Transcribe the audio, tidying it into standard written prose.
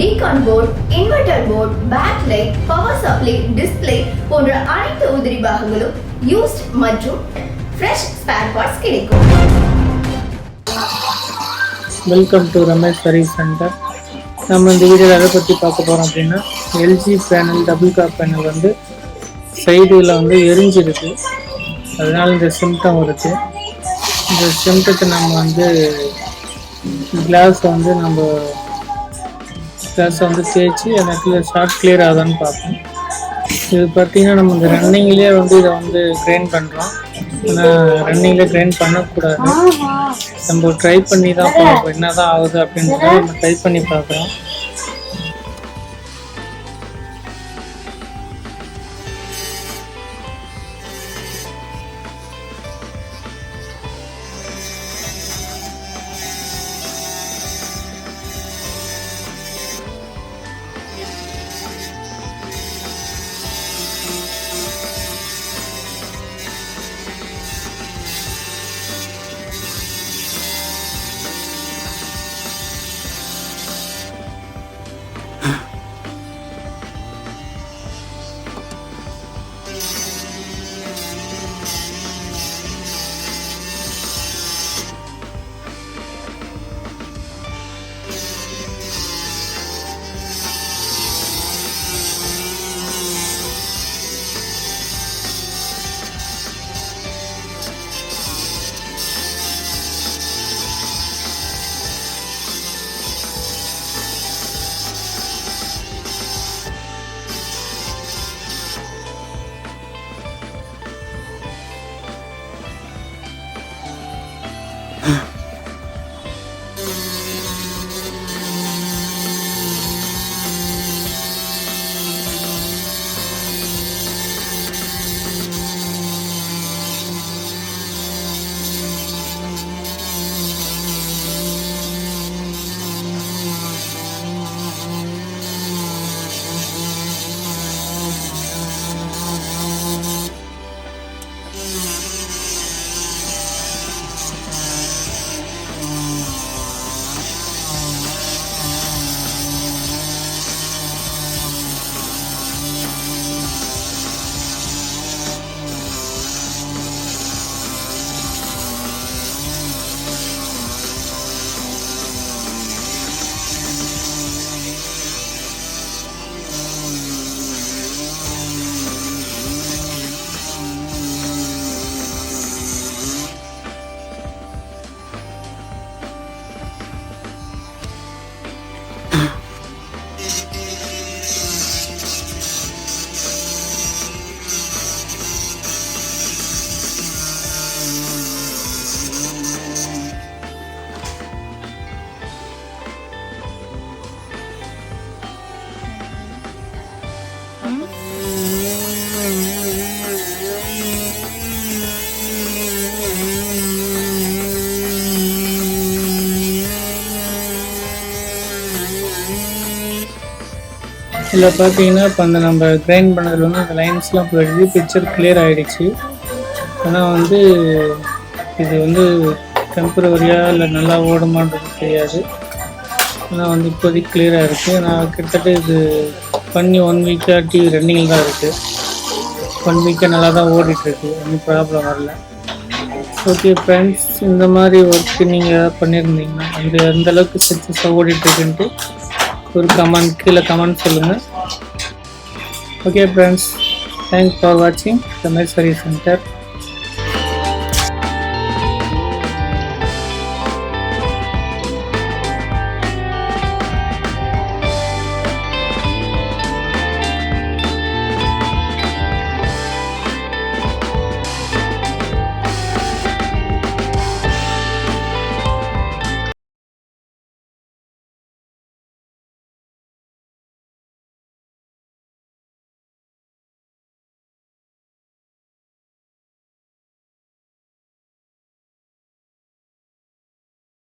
decon board, inverter board, backlight, power supply, display போன்ற அனைத்து உதிரி பாகங்களும் used மற்றும் fresh spare parts கிடைக்கும். Welcome to Ramesh service centre. நம்ம இந்த வீடியோவில் எதை பற்றி பார்க்க போகிறோம் அப்படின்னா, எல்ஜி பேனல் டபுள் காப் பேனல் வந்து சைடில் வந்து எரிஞ்சிருக்கு. அதனால இந்த சிம்டம் இருக்குது. இந்த சிம்டத்தை நம்ம வந்து கிளாஸை வந்து தேய்ச்சி அந்த இடத்துல ஷார்ட் கிளியர் ஆகுதான்னு பார்ப்போம். இது பார்த்திங்கன்னா நம்ம இந்த ரன்னிங்லேயே வந்து இதை வந்து கிரைண்ட் பண்ணுறோம். ஆனால் ரன்னிங்கில் கிரைண்ட் பண்ணக்கூடாது. நம்ம ட்ரை பண்ணி தான் பார்ப்போம் என்ன தான் ஆகுது அப்படின்றத நம்ம ட்ரை பண்ணி பார்க்குறோம். இதில் பார்த்தீங்கன்னா இப்போ அந்த நம்ம கிரைண்ட் பண்ணதில் வந்து அந்த லைன்ஸ்லாம் போயிடுச்சு, பிக்சர் கிளியர் ஆகிடுச்சு. ஆனால் வந்து இது வந்து டெம்பரவரியாக இல்லை நல்லா ஓடுமான்றது தெரியாது. ஆனால் வந்து இப்போதைக்கு கிளியராக இருக்குது. நான் கிட்டத்தட்ட இது பண்ணி 1 வீக்காக டிவி ரன்னிங்கில் தான் இருக்குது. 1 வீக்காக நல்லா தான் ஓடிட்டுருக்கு, ஒன்றும் ப்ராப்ளம் வரல. ஓகே ஃப்ரெண்ட்ஸ், இந்த மாதிரி ஒர்க்கு நீங்கள் எதாவது பண்ணியிருந்தீங்கன்னா எந்த அளவுக்கு சக்ஸஸாக ஓடிட்டுருக்குன்ட்டு ஒரு கீழே கமெண்ட் சொல்லுங்கள். ஓகே ஃப்ரெண்ட்ஸ், தேங்க்ஸ் ஃபார் வாட்சிங் ரமேஷ் சர்வீஸ் சென்டர்.